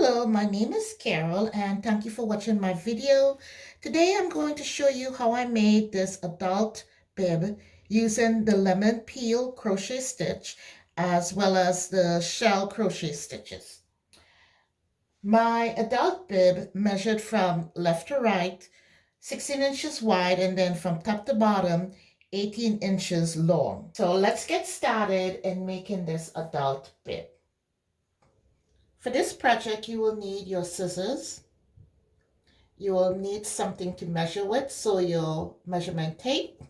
Hello, my name is Carol and thank you for watching my video. Today I'm going to show you how I made this adult bib using the lemon peel crochet stitch as well as the shell crochet stitches. My adult bib measured from left to right 16 inches wide and then from top to bottom 18 inches long. So let's get started in making this adult bib. For this project, you will need your scissors. You will need something to measure with, so your measurement tape,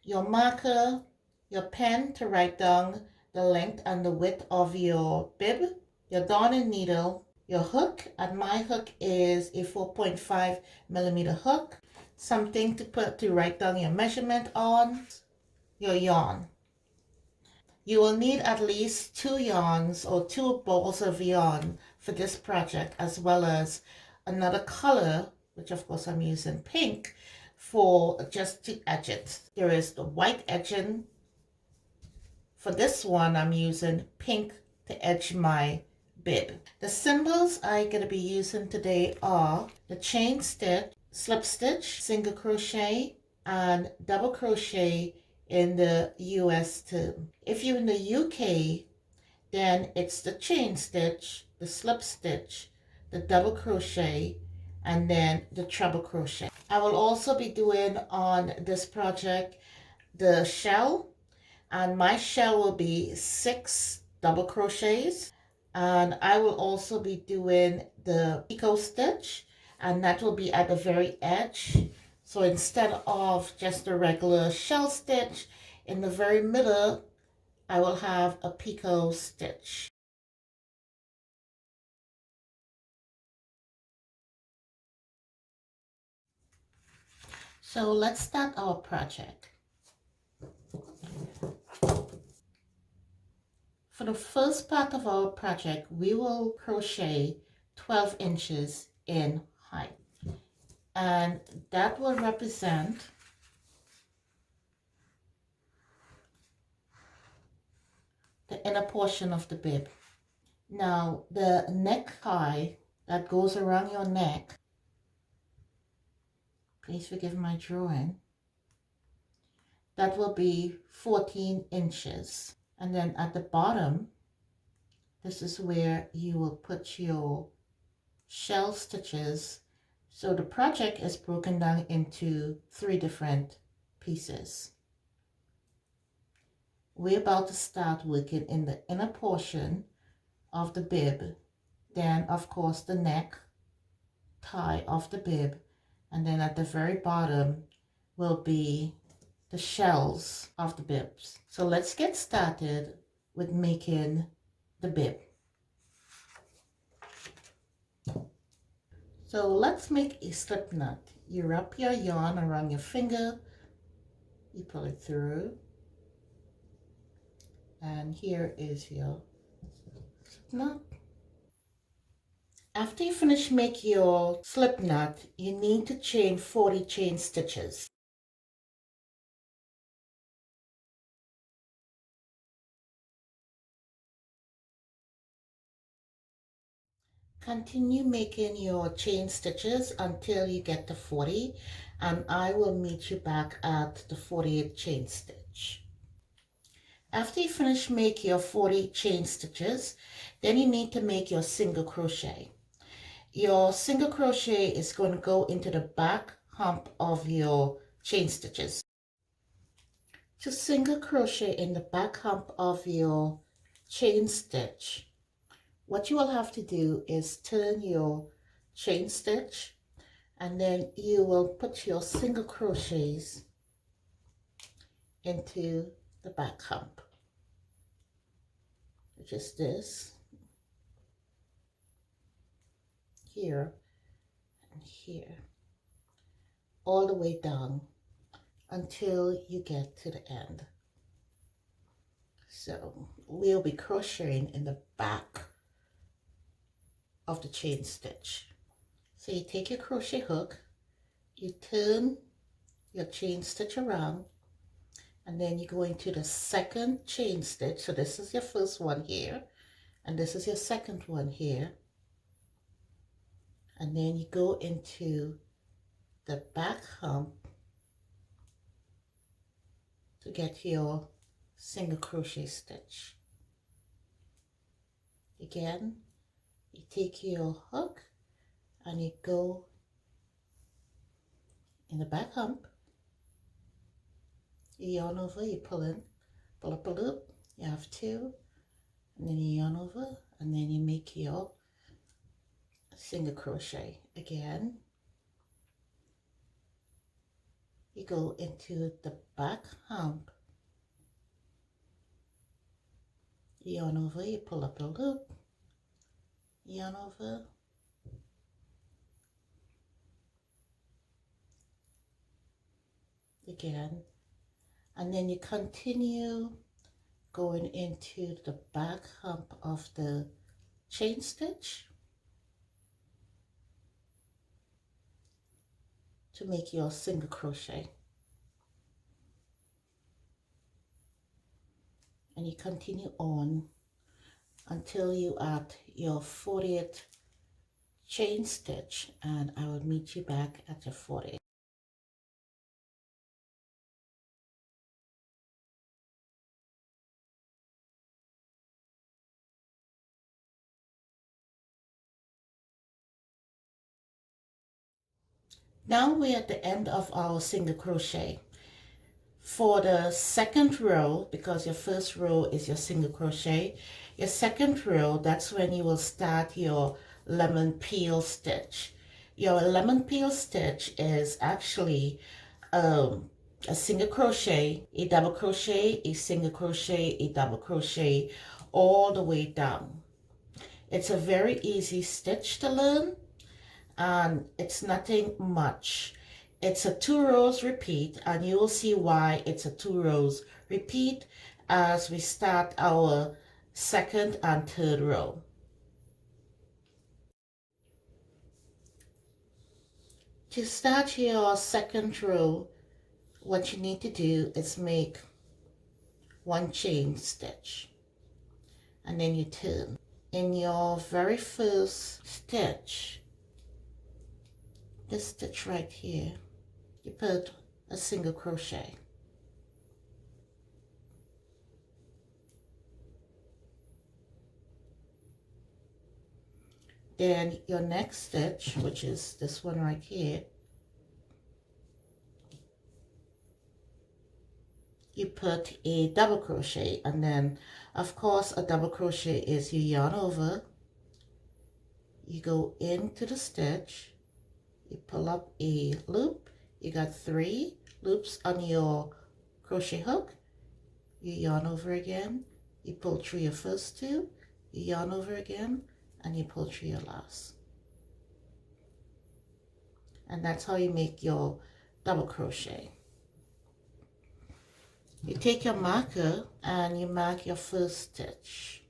your marker, your pen to write down the length and the width of your bib, your darning needle, your hook, and my hook is a 4.5 millimeter hook, something to write down your measurement on, your yarn. You will need at least 2 yarns or 2 balls of yarn for this project, as well as another color, which of course I'm using pink, for just to edge it. There is the white edging. For this one, I'm using pink to edge my bib. The symbols I'm going to be using today are the chain stitch, slip stitch, single crochet, and double crochet in the US term. If you're in the UK, then it's the chain stitch, the slip stitch, the double crochet, and then the treble crochet. I will also be doing on this project the shell, and my shell will be 6 double crochets, and I will also be doing the Picot Stitch, and that will be at the very edge. So instead of just a regular shell stitch, in the very middle, I will have a Picot Stitch. So let's start our project. For the first part of our project, we will crochet 12 inches in height. And that will represent the inner portion of the bib. Now, the necktie that goes around your neck, please forgive my drawing, that will be 14 inches. And then at the bottom, this is where you will put your shell stitches. So the project is broken down into 3 different pieces. We're about to start working in the inner portion of the bib, then of course the neck tie of the bib, and then at the very bottom will be the shells of the bibs. So let's get started with making the bib. So let's make a slip knot. You wrap your yarn around your finger, you pull it through, and here is your slip knot. After you finish making your slip knot, you need to chain 40 chain stitches. Continue making your chain stitches until you get to 40, and I will meet you back at the 40th chain stitch. After you finish making your 40 chain stitches, then you need to make your single crochet. Your single crochet is going to go into the back hump of your chain stitches. To single crochet in the back hump of your chain stitch, what you will have to do is turn your chain stitch, and then you will put your single crochets into the back hump, which is this, here, and here, all the way down until you get to the end. So we'll be crocheting in the back of the chain stitch. So you take your crochet hook, you turn your chain stitch around, and then you go into the second chain stitch. So this is your first one here, and this is your second one here. and then you go into the back hump to get your single crochet stitch. Again, you take your hook and you go in the back hump, you yarn over, you pull in, pull up a loop, you have two, and then you yarn over, and then you make your single crochet. Again, you go into the back hump, you yarn over, you pull up a loop, yarn over, again, and then you continue going into the back hump of the chain stitch to make your single crochet, and you continue on until you add your 40th chain stitch, and I will meet you back at your 40th. Now we're at the end of our single crochet. For the second row, because your first row is your single crochet, your second row, that's when you will start your lemon peel stitch. Your lemon peel stitch is actually a single crochet, a double crochet, a single crochet, a double crochet, all the way down. It's a very easy stitch to learn, and it's nothing much. It's a 2 rows repeat, and you will see why it's a 2 rows repeat as we start our second and third row. To start your second row, what you need to do is make 1 chain stitch, and then you turn. In your very first stitch, this stitch right here, you put a single crochet. Then your next stitch, which is this one right here, you put a double crochet, and then of course a double crochet is you yarn over, you go into the stitch, you pull up a loop, you got 3 loops on your crochet hook, you yarn over again, you pull through your first 2, you yarn over again, and you pull through your last. And that's how you make your double crochet. You take your marker and you mark your first stitch.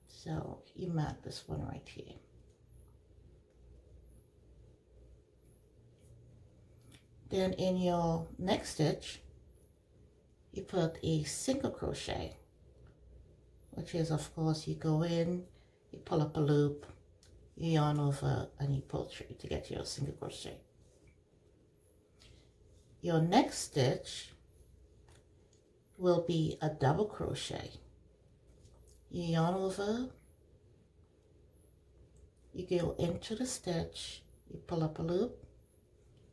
So you mark this one right here. Then in your next stitch, you put a single crochet, which is, of course, you go in, you pull up a loop, you yarn over, and you pull through to get your single crochet. Your next stitch will be a double crochet. You yarn over, you go into the stitch, you pull up a loop,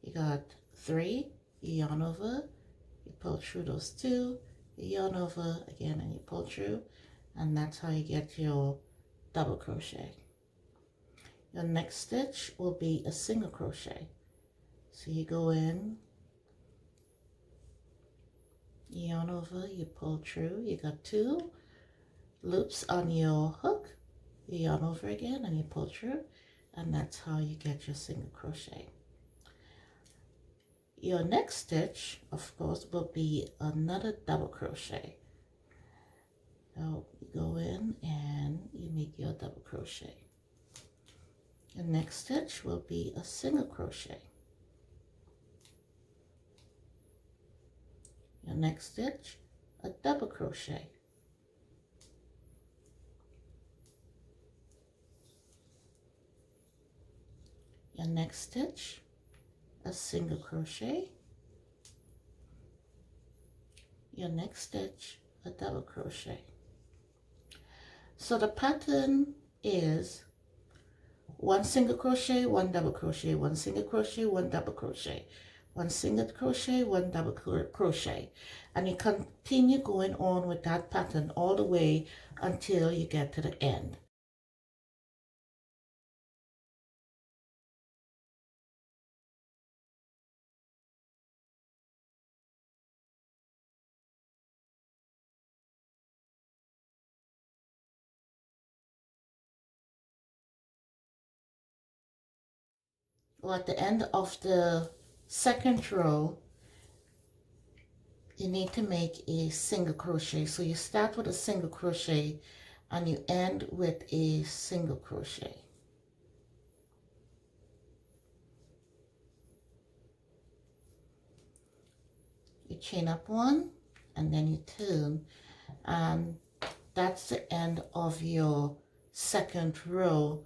you got 3, you yarn over, you pull through those 2, you yarn over again, and you pull through, and that's how you get your double crochet. Your next stitch will be a single crochet. So you go in, you yarn over, you pull through, you got 2 loops on your hook, you yarn over again, and you pull through, and that's how you get your single crochet. Your next stitch, of course, will be another double crochet. So you go in and you make your double crochet. Your next stitch will be a single crochet. Your next stitch, a double crochet. your next stitch, a single crochet, your next stitch, a double crochet. So the pattern is one single crochet, one double crochet, one single crochet, one double crochet, one single crochet, one double crochet, and you continue going on with that pattern all the way until you get to the end. Well, at the end of the second row, you need to make a single crochet. So you start with a single crochet and you end with a single crochet. You chain up one and then you turn, and that's the end of your second row.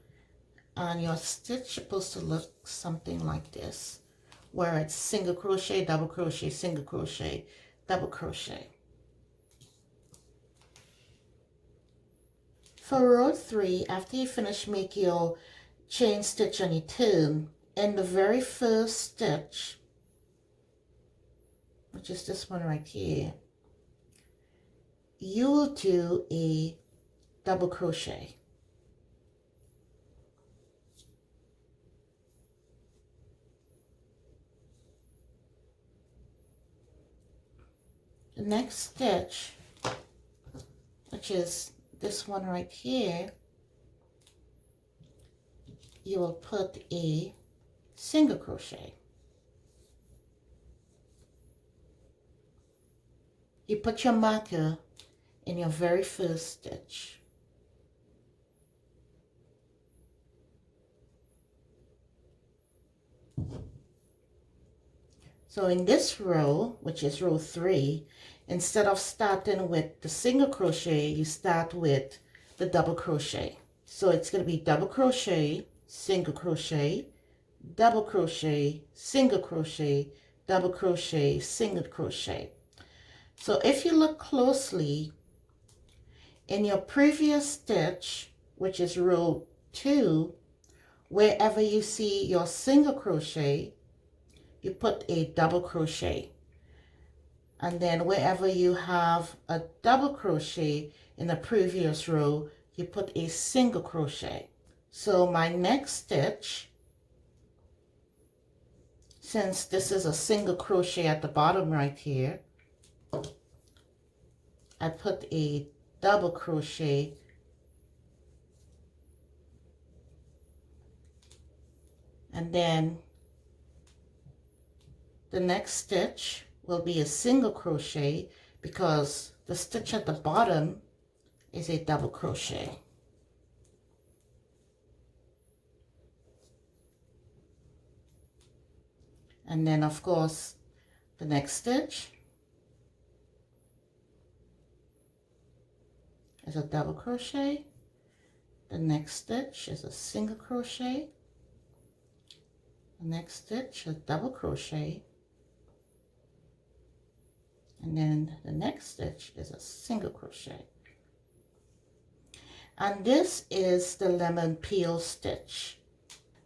And your stitch is supposed to look something like this, where it's single crochet, double crochet, single crochet, double crochet. For row 3, after you finish, make your chain stitch and you turn. In the very first stitch, which is this one right here, you will do a double crochet. The next stitch, which is this one right here, you will put a single crochet. You put your marker in your very first stitch. So in this row, which is row 3, instead of starting with the single crochet, you start with the double crochet. So it's going to be double crochet, single crochet, double crochet, single crochet, double crochet, single crochet. So if you look closely, in your previous stitch, which is row 2, wherever you see your single crochet, you put a double crochet. And then wherever you have a double crochet in the previous row, you put a single crochet. So my next stitch, since this is a single crochet at the bottom right here, I put a double crochet and then the next stitch will be a single crochet because the stitch at the bottom is a double crochet. And then of course the next stitch is a double crochet, the next stitch is a single crochet, the next stitch is double crochet, and then the next stitch is a single crochet. And this is the lemon peel stitch.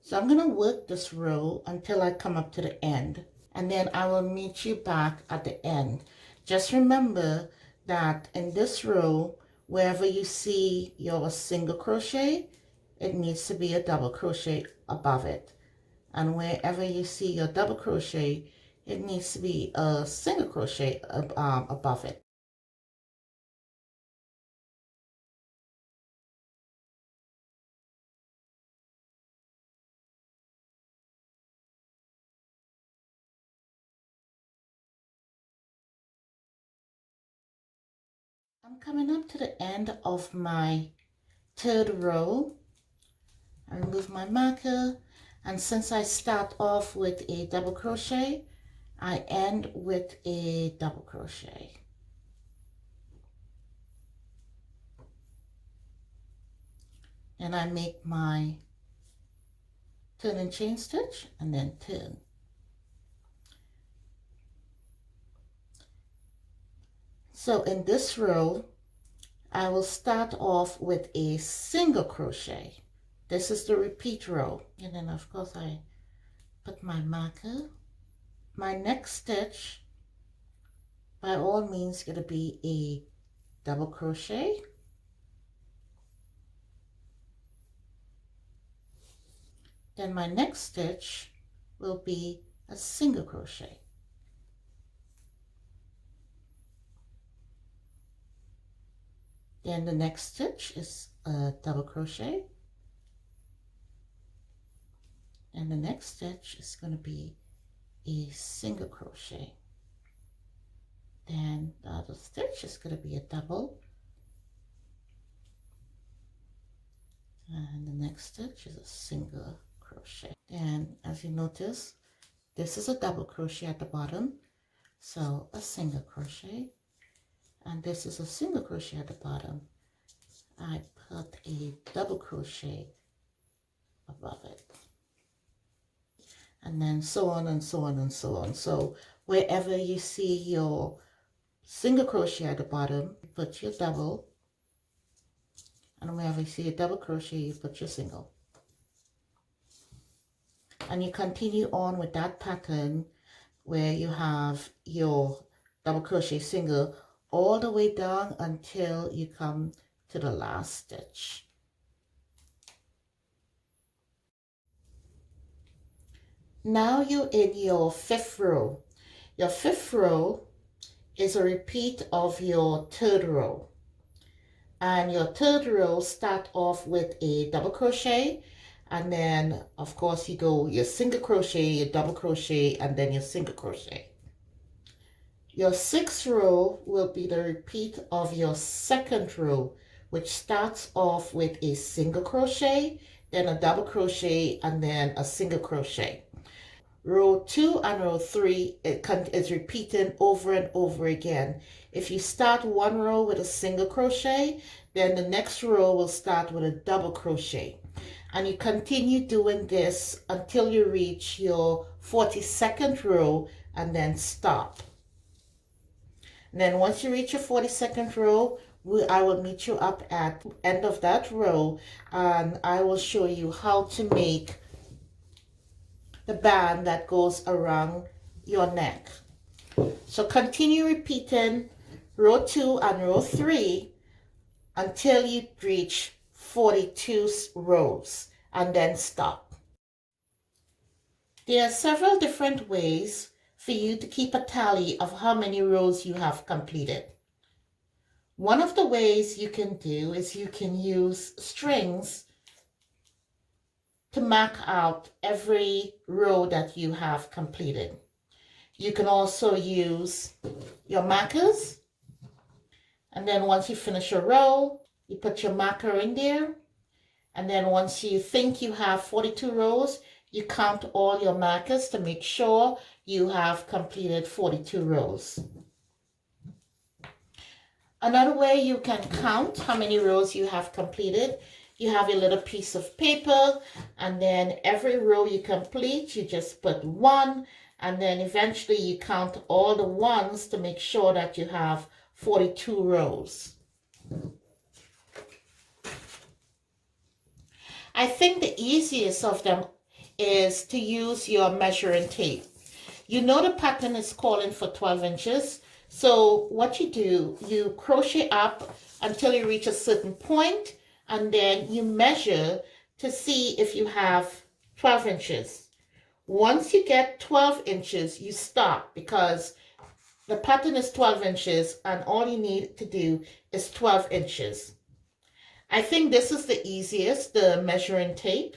So I'm going to work this row until I come up to the end, and then I will meet you back at the end. Just remember that in this row, wherever you see your single crochet, it needs to be a double crochet above it. And wherever you see your double crochet, it needs to be a single crochet above it. I'm coming up to the end of my third row. I remove my marker, and since I start off with a double crochet, I end with a double crochet. And I make my turn and chain stitch, and then turn. So in this row, I will start off with a single crochet. This is the repeat row. And then of course I put my marker. My next stitch, by all means, going to be a double crochet. Then my next stitch will be a single crochet. Then the next stitch is a double crochet. And the next stitch is going to be a single crochet. Then the other stitch is going to be a double. And the next stitch is a single crochet. And as you notice, this is a double crochet at the bottom, so a single crochet. And this is a single crochet at the bottom. I put a double crochet above it. And then so on and so on and so on. So wherever you see your single crochet at the bottom, you put your double. And wherever you see a double crochet, you put your single. And you continue on with that pattern where you have your double crochet single all the way down until you come to the last stitch. Now you're in your fifth row. Your fifth row is a repeat of your third row. And your third row start off with a double crochet, and then of course you go your single crochet, your double crochet, and then your single crochet. Your sixth row will be the repeat of your second row, which starts off with a single crochet, then a double crochet, and then a single crochet. Row 2 and row 3 is repeating over and over again. If you start one row with a single crochet, then the next row will start with a double crochet. And you continue doing this until you reach your 42nd row and then stop. And then once you reach your 42nd row, I will meet you up at the end of that row, and I will show you how to make the band that goes around your neck. So continue repeating row 2 and row 3 until you reach 42 rows, and then stop. There are several different ways for you to keep a tally of how many rows you have completed. One of the ways you can do is you can use strings to mark out every row that you have completed. You can also use your markers, and then once you finish a row, you put your marker in there, and then once you think you have 42 rows, you count all your markers to make sure you have completed 42 rows. Another way you can count how many rows you have completed, you have a little piece of paper, and then every row you complete, you just put 1, and then eventually you count all the ones to make sure that you have 42 rows. I think the easiest of them is to use your measuring tape. You know the pattern is calling for 12 inches. So what you do, you crochet up until you reach a certain point, and then you measure to see if you have 12 inches. Once you get 12 inches, you stop, because the pattern is 12 inches and all you need to do is 12 inches. I think this is the easiest, the measuring tape,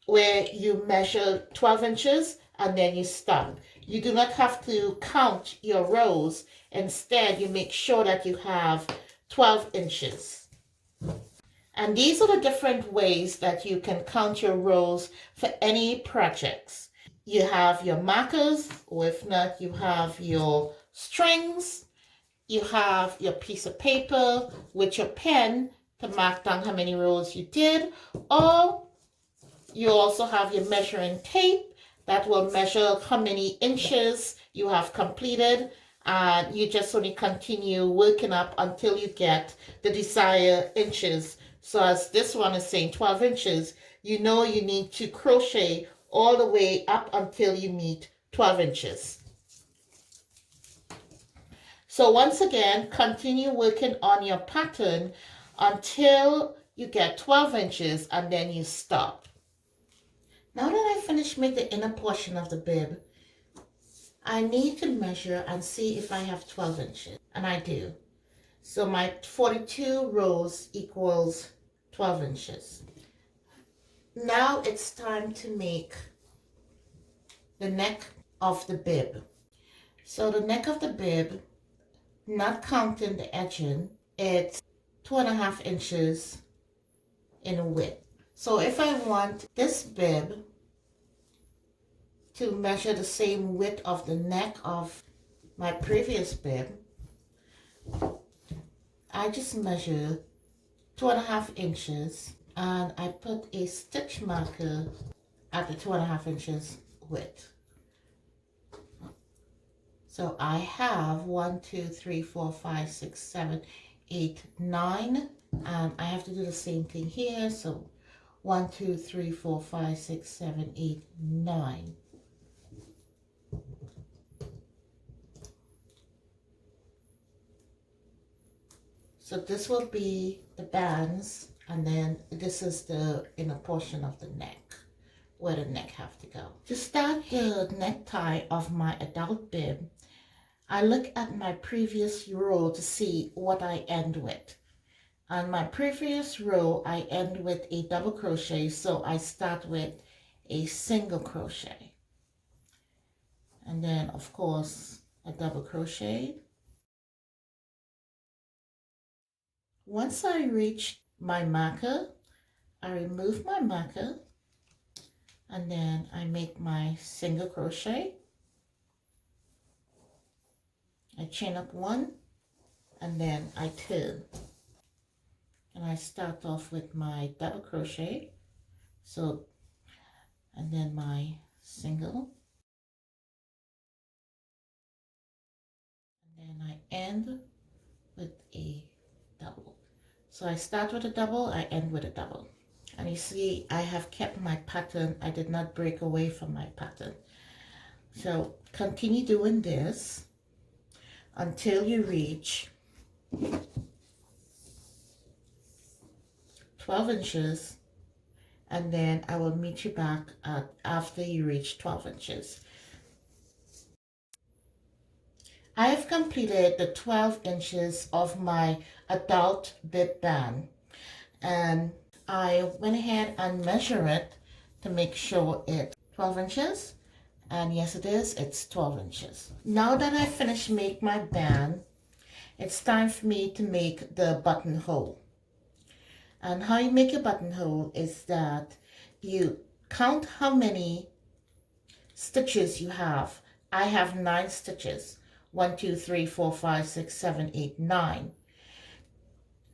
where you measure 12 inches and then you stop. You do not have to count your rows. Instead, you make sure that you have 12 inches. And these are the different ways that you can count your rows for any projects. You have your markers, or if not, you have your strings. You have your piece of paper with your pen to mark down how many rows you did, or You also have your measuring tape that will measure how many inches you have completed, and you just only continue working up until you get the desired inches. So as this one is saying 12 inches, you know you need to crochet all the way up until you meet 12 inches. So once again, continue working on your pattern until you get 12 inches and then you stop. Now that I finished making the inner portion of the bib, I need to measure and see if I have 12 inches, and I do. So my 42 rows equals 12 inches. Now it's time to make the neck of the bib. So the neck of the bib, not counting the edging, it's 2.5 inches in width. So if I want this bib to measure the same width of the neck of my previous bib, I just measure 2.5 inches and I put a stitch marker at the 2.5 inches width. So I have 1, 2, 3, 4, 5, 6, 7, 8, 9, and I have to do the same thing here. So 1, 2, 3, 4, 5, 6, 7, 8, 9. So this will be the bands, and then this is the inner portion of the neck, where the neck have to go. To start the necktie of my adult bib, I look at my previous row to see what I end with. On my previous row, I end with a double crochet, so I start with a single crochet. And then, of course, a double crochet. Once I reach my marker, I remove my marker, and then I make my single crochet. I chain up one, and then I turn. And I start off with my double crochet, so, and then my single, and then I end with a double. So I start with a double, I end with a double. And you see, I have kept my pattern. I did not break away from my pattern. So continue doing this until you reach 12 inches, and then I will meet you back at after you reach 12 inches. I have completed the 12 inches of my adult bib band, and I went ahead and measured it to make sure it's 12 inches, and yes it is, it's 12 inches. Now that I finished making my band, it's time for me to make the buttonhole. And how you make a buttonhole is that you count how many stitches you have. I have 9 stitches. 1, 2, 3, 4, 5, 6, 7, 8, 9.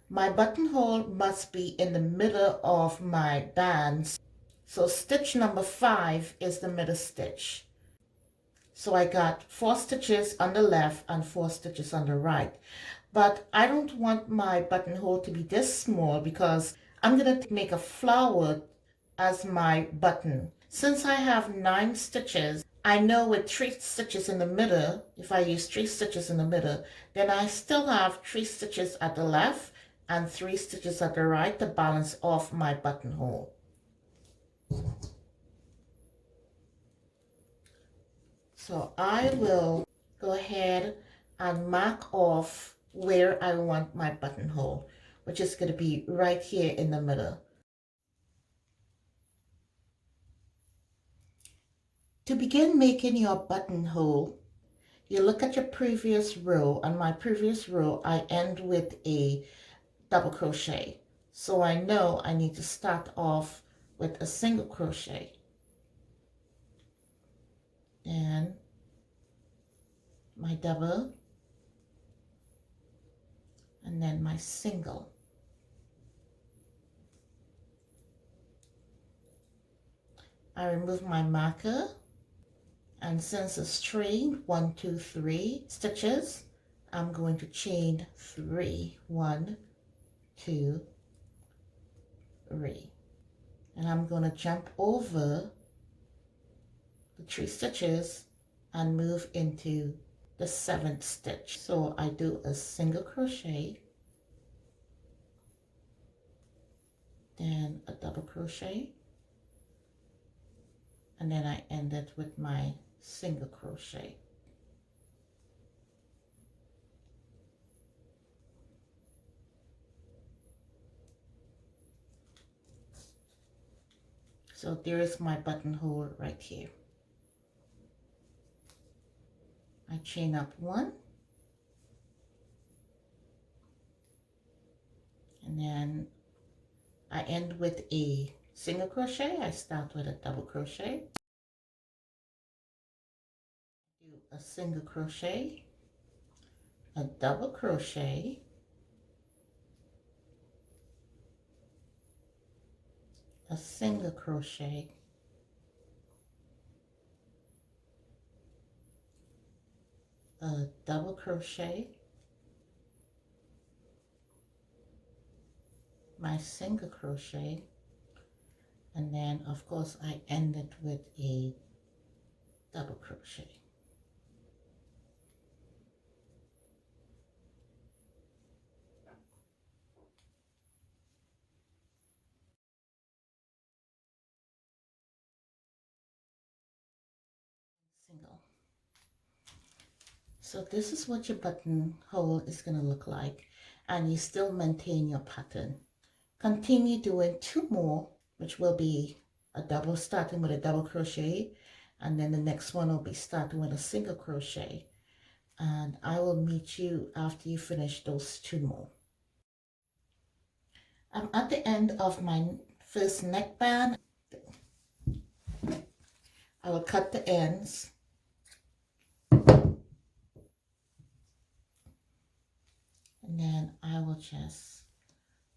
My buttonhole must be in the middle of my bands. So stitch number 5 is the middle stitch. So I got 4 stitches on the left and 4 stitches on the right. But I don't want my buttonhole to be this small because I'm going to make a flower as my button. Since I have 9 stitches, I know with 3 stitches in the middle, if I use 3 stitches in the middle, then I still have 3 stitches at the left and 3 stitches at the right to balance off my buttonhole. So I will go ahead and mark off where I want my buttonhole, which is going to be right here in the middle. To begin making your buttonhole, you look at your previous row. On my previous row, I end with a double crochet. So I know I need to start off with a single crochet. And my double, and then my single. I remove my marker, and since it's 1, 2, 3 stitches, I'm going to chain 3. 1, 2, 3. And I'm going to jump over the 3 stitches and move into the 7th stitch. So I do a single crochet, then a double crochet, and then I end it with my single crochet. So there is my buttonhole right here. I chain up 1, and then I end with a single crochet. I start with a double crochet, do a single crochet, a double crochet, a single crochet, a double crochet, my single crochet, and then of course I end it with a double crochet. Single. So this is what your buttonhole is going to look like, and you still maintain your pattern. Continue doing 2 more, which will be a double, starting with a double crochet, and then the next one will be starting with a single crochet, and I will meet you after you finish those 2 more. I'm at the end of my first neckband. I will cut the ends, and then I will just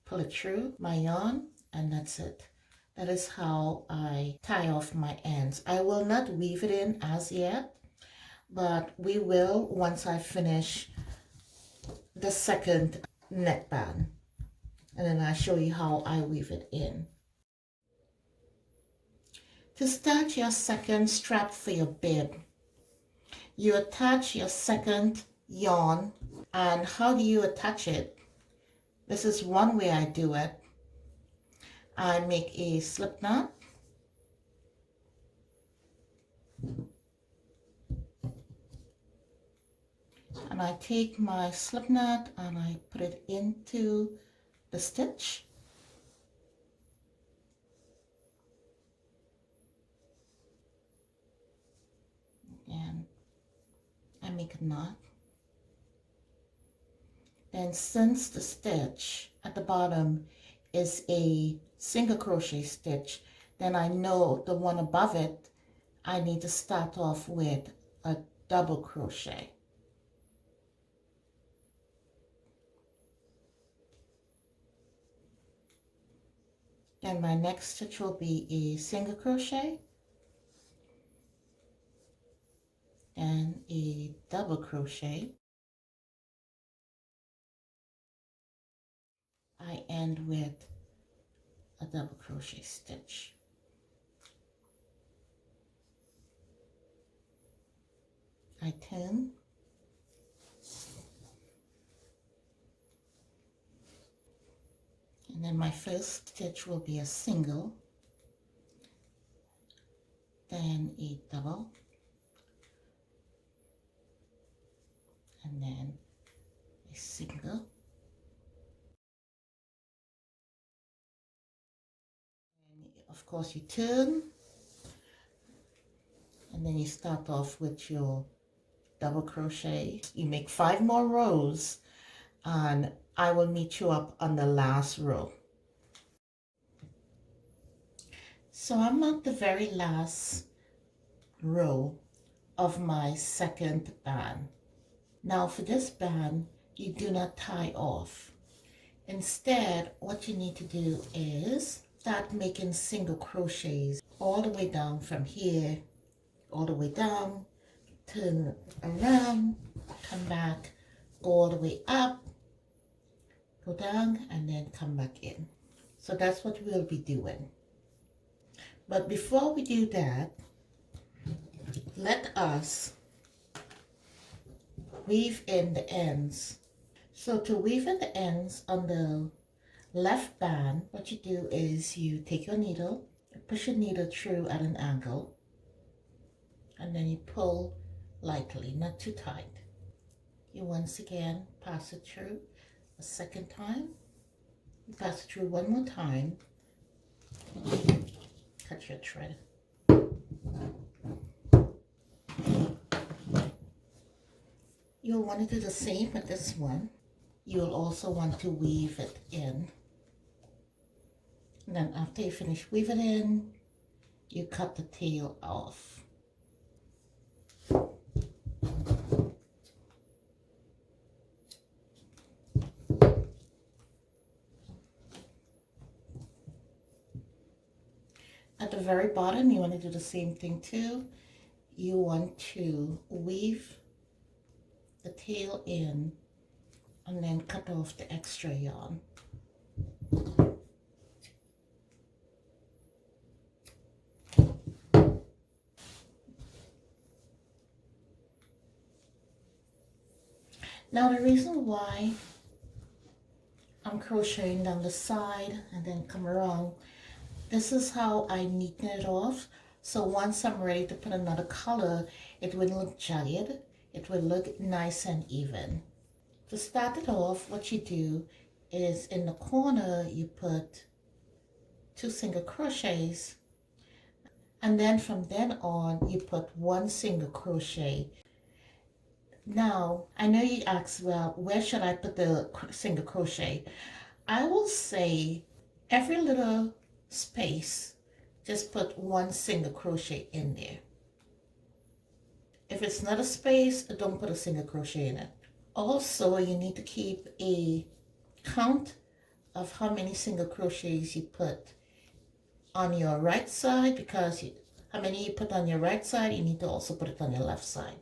pull it through my yarn, and that's it. That is how I tie off my ends. I will not weave it in as yet, but we will once I finish the second neckband, and then I'll show you how I weave it in. To start your second strap for your bib, you attach your second yarn. And how do you attach it? This is one way I do it. I make a slip knot, and I take my slip knot and I put it into the stitch, and I make a knot. Then since the stitch at the bottom is a single crochet stitch, then I know the one above it I need to start off with a double crochet. Then my next stitch will be a single crochet and a double crochet. I end with a double crochet stitch. I turn, and then my first stitch will be a single, then a double, and then a single, and of course you turn, and then you start off with your double crochet. You make 5 more rows, and I will meet you up on the last row. So I'm at the very last row of my second band. Now for this band, you do not tie off. Instead, what you need to do is start making single crochets. all the way down from here, all the way down, turn around, come back, go all the way up, go down, and then come back in. So that's what we'll be doing. But before we do that, let us weave in the ends. So to weave in the ends on the left band, what you do is you take your needle, push your needle through at an angle, and then you pull lightly, not too tight. You once again pass it through a second time. You pass it through one more time. Cut your thread. You'll want to do the same with this one. You'll also want to weave it in. And then after you finish weaving in, you cut the tail off. At the very bottom, you want to do the same thing too. You want to weave the tail in and then cut off the extra yarn. Now the reason why I'm crocheting down the side and then come around, this is how I neaten it off. So once I'm ready to put another color, it wouldn't look jagged. It will look nice and even. To start it off, what you do is in the corner, you put 2 single crochets. And then from then on, you put 1 single crochet. Now, I know you ask, well, where should I put the single crochet? I will say every little space, just put 1 single crochet in there. If it's not a space, don't put a single crochet in it. Also, you need to keep a count of how many single crochets you put on your right side, because how many you put on your right side, you need to also put it on your left side.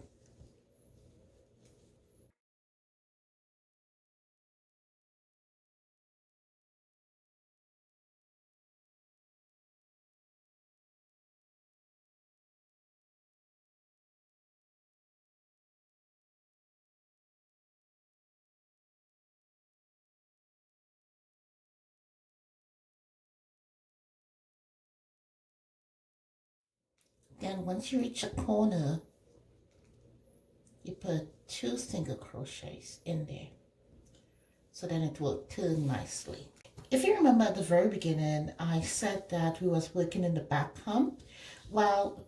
Then once you reach a corner, you put 2 single crochets in there, so then it will turn nicely. If you remember at the very beginning, I said that we was working in the back hump. Well,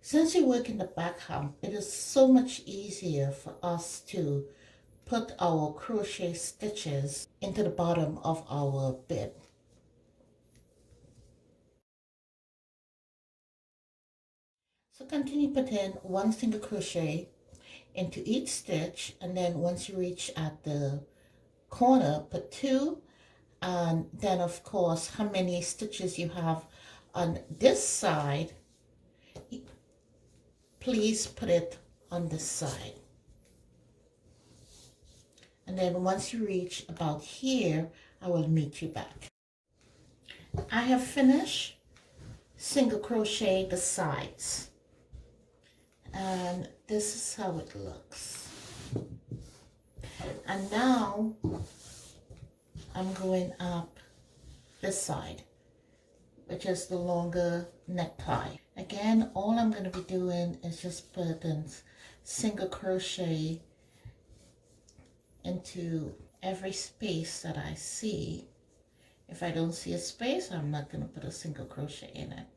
since you work in the back hump, it is so much easier for us to put our crochet stitches into the bottom of our bib. So continue putting 1 single crochet into each stitch, and then once you reach at the corner, put 2, and then of course how many stitches you have on this side, please put it on this side. And then once you reach about here, I will meet you back. I have finished single crochet the sides, and this is how it looks. And now I'm going up this side, which is the longer necktie. Again, all I'm going to be doing is just putting single crochet into every space that I see. If I don't see a space, I'm not going to put a single crochet in it.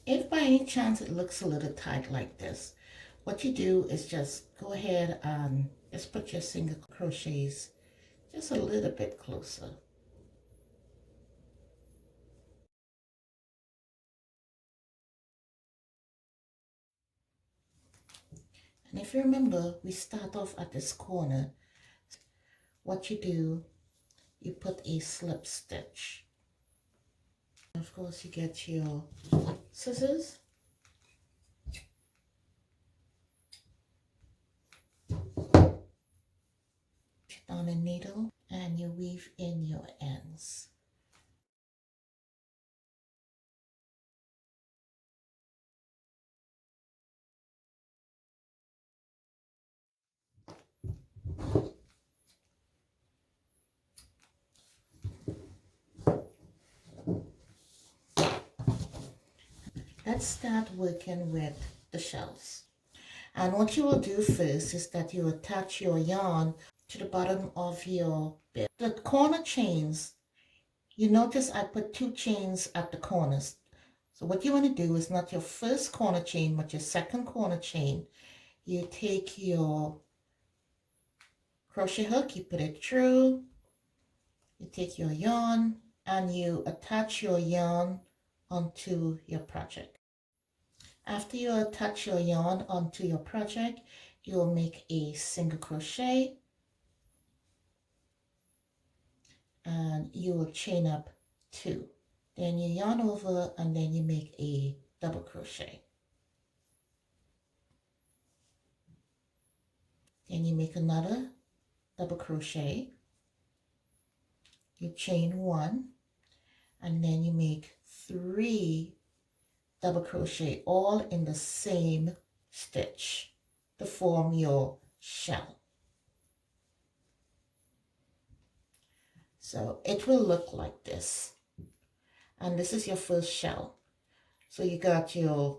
If by any chance it looks a little tight like this, what you do is just go ahead and just put your single crochets just a little bit closer. And if you remember, we start off at this corner. What you do, you put a slip stitch. Of course, you get your scissors. On a needle and you weave in your ends. Let's start working with the shells. And what you will do first is that you attach your yarn to the bottom of your bib. The corner chains, you notice I put 2 chains at the corners. So what you want to do is not your first corner chain, but your second corner chain. You take your crochet hook, you put it through, you take your yarn, and you attach your yarn onto your project. After you attach your yarn onto your project, you will make a single crochet and you will chain up 2. Then you yarn over and then you make a double crochet. Then you make another double crochet. You chain 1 and then you make 3 double crochet all in the same stitch to form your shell. So it will look like this, and this is your first shell. So you got your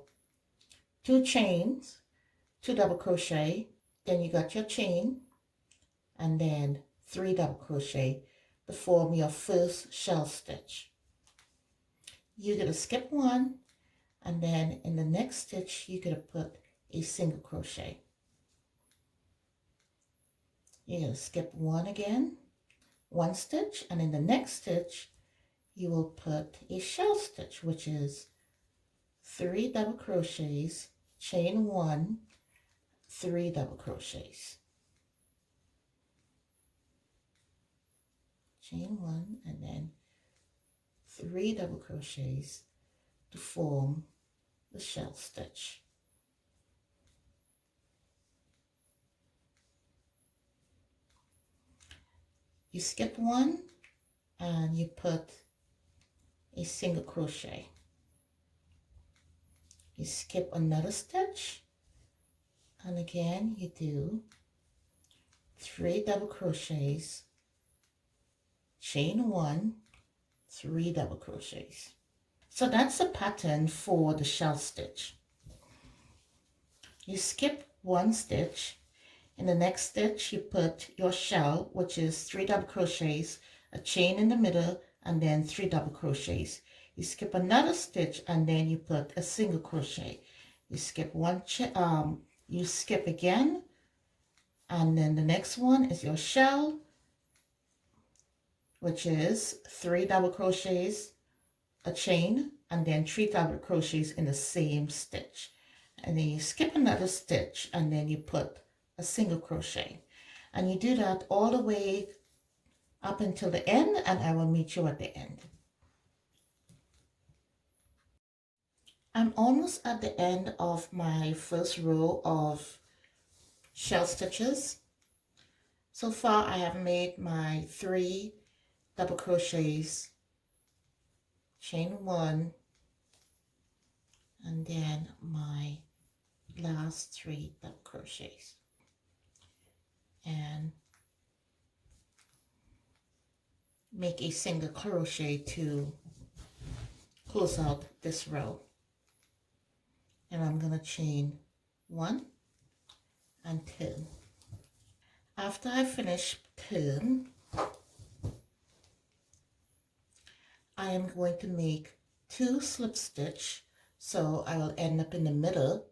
2 chains, 2 double crochet, then you got your chain and then 3 double crochet to form your first shell stitch. You're going to skip 1, and then in the next stitch you're going to put a single crochet. You're going to skip 1 again, 1 stitch, and in the next stitch you will put a shell stitch, which is 3 double crochets, chain 1, 3 double crochets, chain 1, and then 3 double crochets to form the shell stitch. You skip 1 and you put a single crochet. You skip another stitch and again you do 3 double crochets, chain 1, 3 double crochets. So that's the pattern for the shell stitch. You skip 1 stitch. In the next stitch you put your shell, which is 3 double crochets, a chain in the middle, and then 3 double crochets. You skip another stitch and then you put a single crochet. You skip you skip again, and then the next one is your shell, which is 3 double crochets, a chain, and then 3 double crochets in the same stitch. And then you skip another stitch and then you put a single crochet, and you do that all the way up until the end, and I will meet you at the end. I'm almost at the end of my first row of shell stitches. So far I have made my 3 double crochets, chain 1, and then my last 3 double crochets, and make a single crochet to close out this row. And I'm going to chain 1 and turn. After I finish turn, I am going to make 2 slip stitch, so I will end up in the middle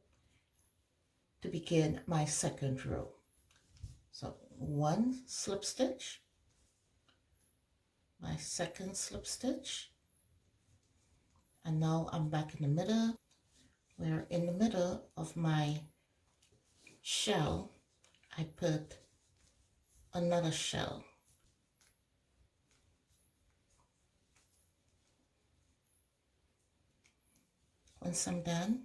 to begin my second row. So 1 slip stitch, my second slip stitch, and now I'm back in the middle. We're in the middle of my shell, I put another shell. Once I'm done,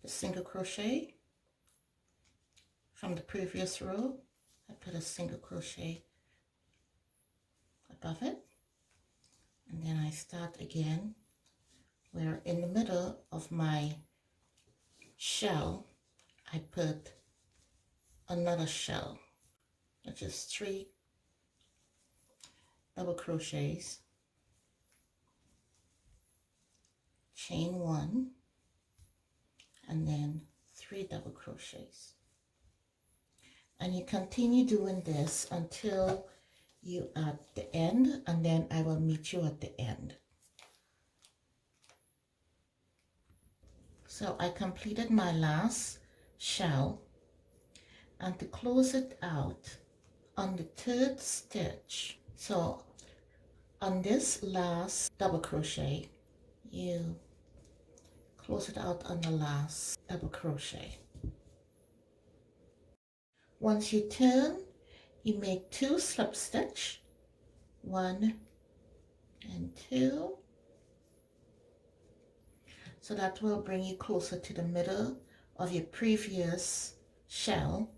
the single crochet from the previous row, I put a single crochet above it, and then I start again where in the middle of my shell I put another shell, which is 3 double crochets, chain 1, and then 3 double crochets. And you continue doing this until you at the end, and then I will meet you at the end. So I completed my last shell, and to close it out on the 3rd stitch, so on this last double crochet, you close it out on the last double crochet. Once you turn, you make 2 slip stitch, 1 and 2. So that will bring you closer to the middle of your previous shell.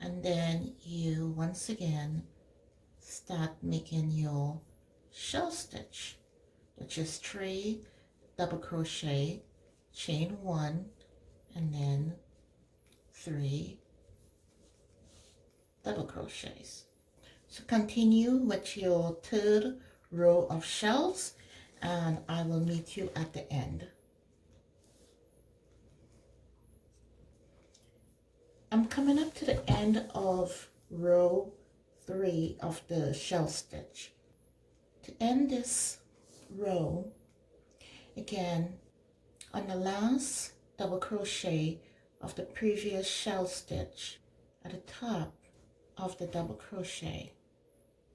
And then you once again start making your shell stitch, which is 3 double crochet, chain 1, and then 3 double crochets. So continue with your 3rd row of shells, and I will meet you at the end. I'm coming up to the end of row 3 of the shell stitch. To end this row, again, on the last double crochet of the previous shell stitch, at the top of the double crochet,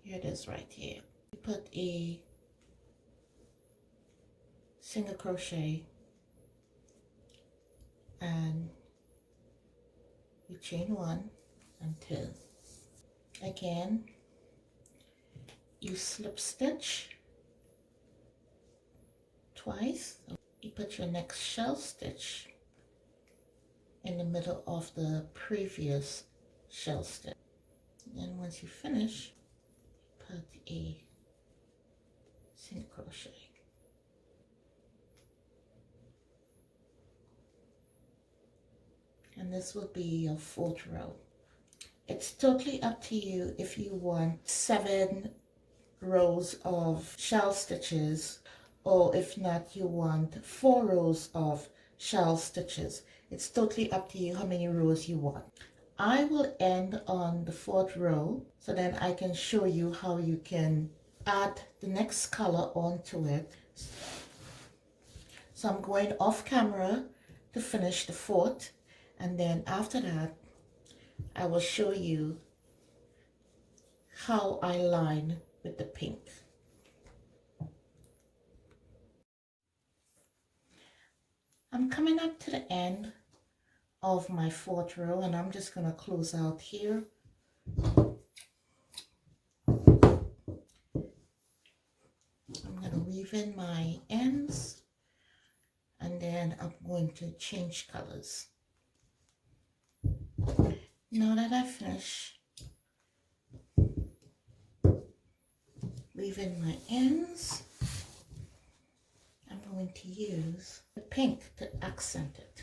here it is right here, you put a single crochet and you chain 1 and 2. Again, you slip stitch twice. You put your next shell stitch in the middle of the previous shell stitch. Then once you finish, put a single crochet. And this will be your 4th row. It's totally up to you if you want 7 rows of shell stitches, or if not, you want 4 rows of shell stitches. It's totally up to you how many rows you want. I will end on the 4th row, so then I can show you how you can add the next color onto it. So I'm going off camera to finish the 4th, and then after that I will show you how I line with the pink. I'm coming up to the end of my 4th row, and I'm just going to close out here. I'm going to weave in my ends, and then I'm going to change colors. Now that I finish weaving my ends, I'm going to use the pink to accent it.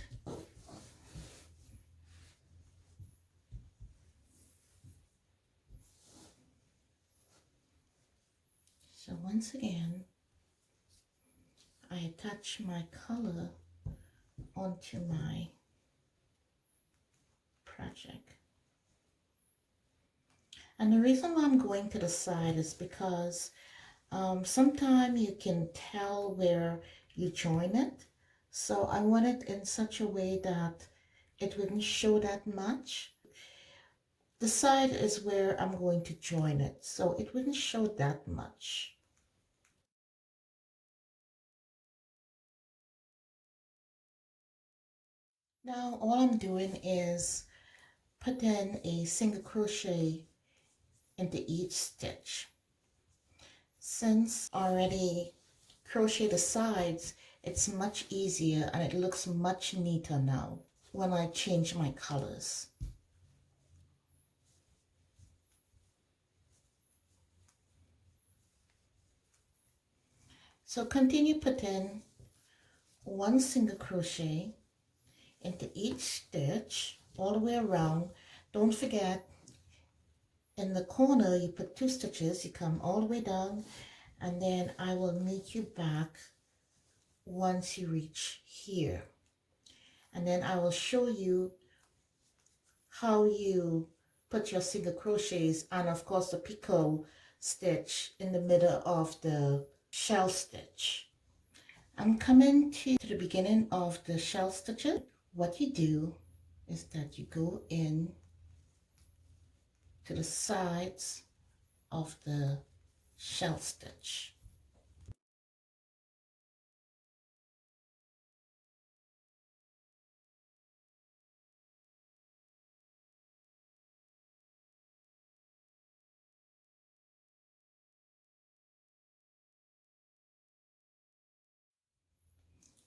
So once again, I attach my color onto my project. And the reason why I'm going to the side is because sometimes you can tell where you join it. So I want it in such a way that it wouldn't show that much. The side is where I'm going to join it, so it wouldn't show that much. Now all I'm doing is put in a single crochet into each stitch. Since I already crochet the sides, it's much easier and it looks much neater now when I change my colors. So continue putting one single crochet into each stitch all the way around. Don't forget, in the corner you put 2 stitches, you come all the way down, and then I will meet you back once you reach here, and then I will show you how you put your single crochets and of course the picot stitch in the middle of the shell stitch. I'm coming to the beginning of the shell stitches. What you do is that you go in to the sides of the shell stitch.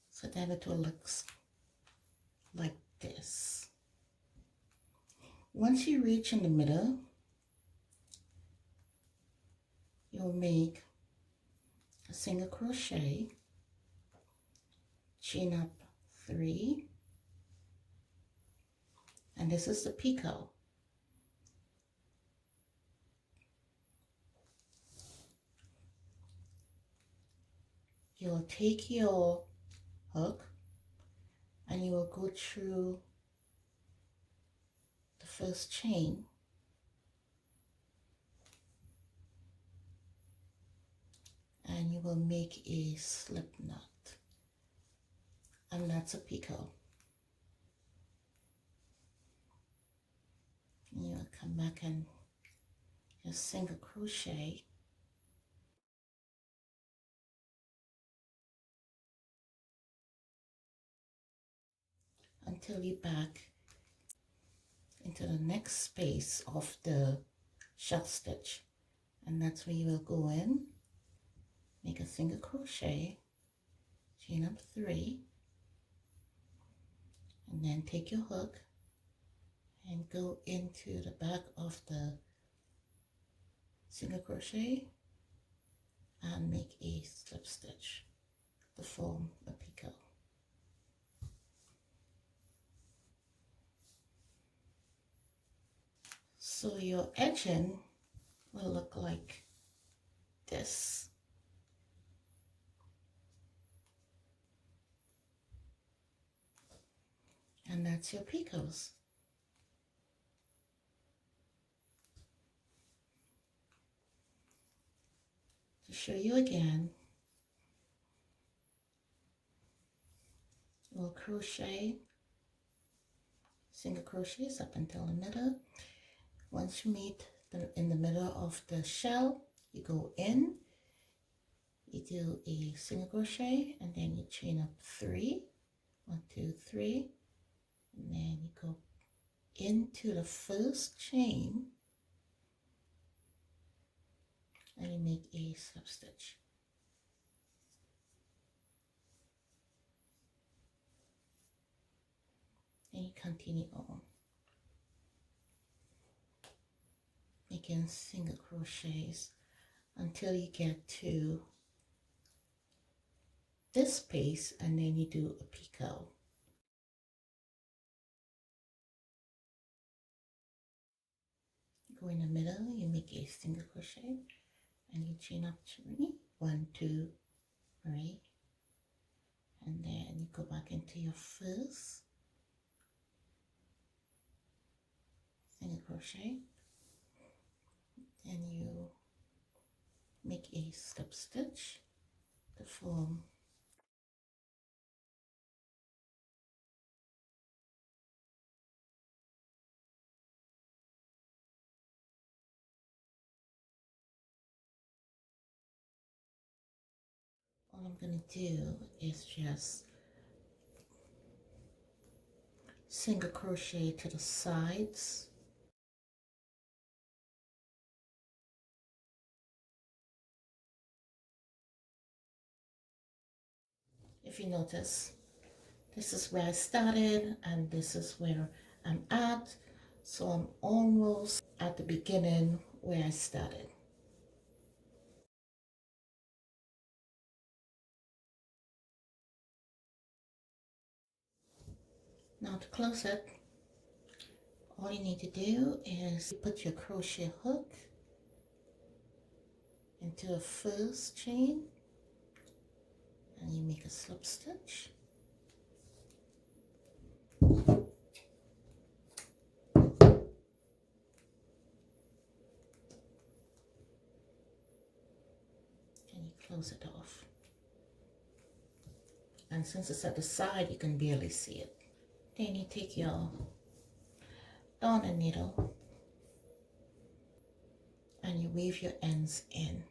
So then it will look like this. Once you reach in the middle, you'll make a single crochet, chain up 3, and this is the picot. You'll take your hook and you will go through the first chain and you will make a slip knot, and that's a picot. And you'll come back and just single crochet until you're back into the next space of the shell stitch, and that's where you will go in, make a single crochet, chain up 3, and then take your hook and go into the back of the single crochet and make a slip stitch to form a picot. So your edging will look like this. And that's your picots. To show you again, we'll crochet single crochets up until the middle. Once you meet in the middle of the shell, you go in, you do a single crochet, and then you chain up 3, 1, 2, 3, and then you go into the first chain and you make a slip stitch. And you continue on, making single crochets until you get to this space, and then you do a picot. Go in the middle, you make a single crochet and you chain up 3, 1, 2, 3, and then you go back into your first single crochet, and you make a slip stitch to form all I'm going to do is just single crochet to the sides. If you notice, this is where I started and this is where I'm at. So I'm almost at the beginning where I started. Now to close it, all you need to do is put your crochet hook into a first chain and you make a slip stitch. And you close it off. And since it's at the side, you can barely see it. Then you take your darning needle and you weave your ends in.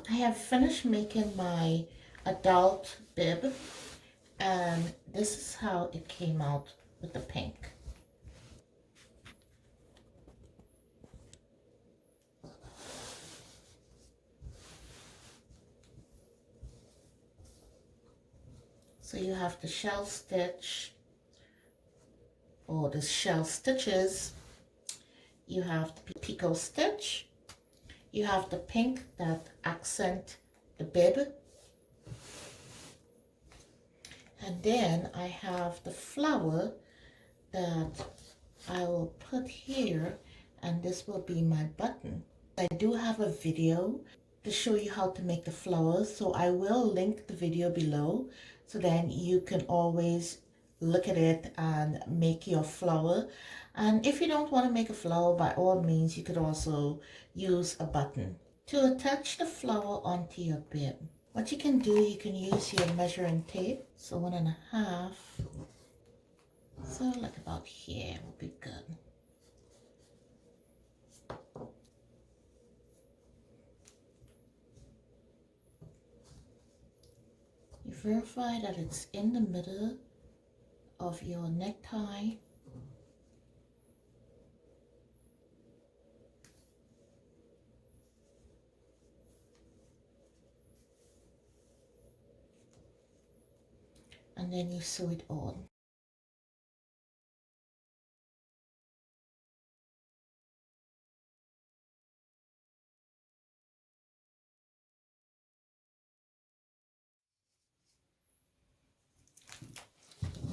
I have finished making my adult bib, and this is how it came out with the pink. So you have the shell stitch, or the shell stitches, you have the Picot Stitch, you have the pink that accent the bib, and then I have the flower that I will put here, and this will be my button. I do have a video to show you how to make the flowers, so I will link the video below, so then you can always look at it and make your flower. And if you don't want to make a flower, by all means you could also use a button. To attach the flower onto your bib, what you can do, you can use your measuring tape. So 1.5, so like about here would be good. You verify that it's in the middle of your necktie. And then you sew it on.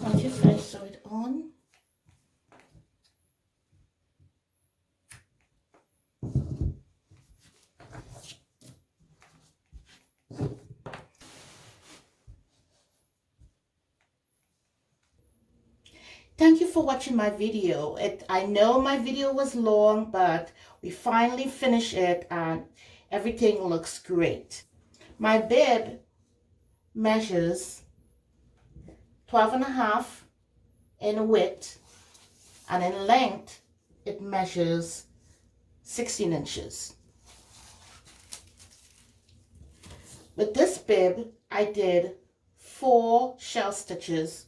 Once you first sew it on, thank you for watching my video. I know my video was long, but we finally finished it and everything looks great. My bib measures 12.5 in width, and in length it measures 16 inches. With this bib I did 4 shell stitches,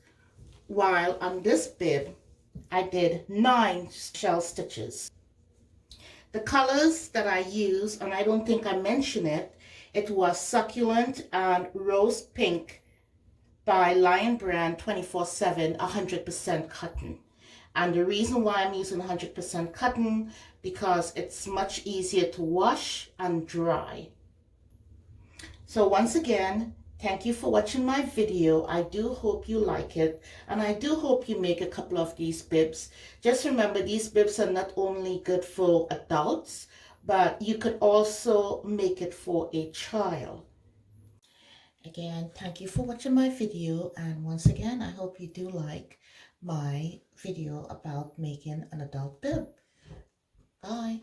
while on this bib I did 9 shell stitches. The colors that I use, and I don't think I mentioned it, it was Succulent and Rose Pink by Lion Brand 24/7 100% cotton. And the reason why I'm using 100% cotton, because it's much easier to wash and dry. So once again, thank you for watching my video. I do hope you like it, and I do hope you make a couple of these bibs. Just remember, these bibs are not only good for adults, but you could also make it for a child. Again, thank you for watching my video, and once again, I hope you do like my video about making an adult bib. Bye.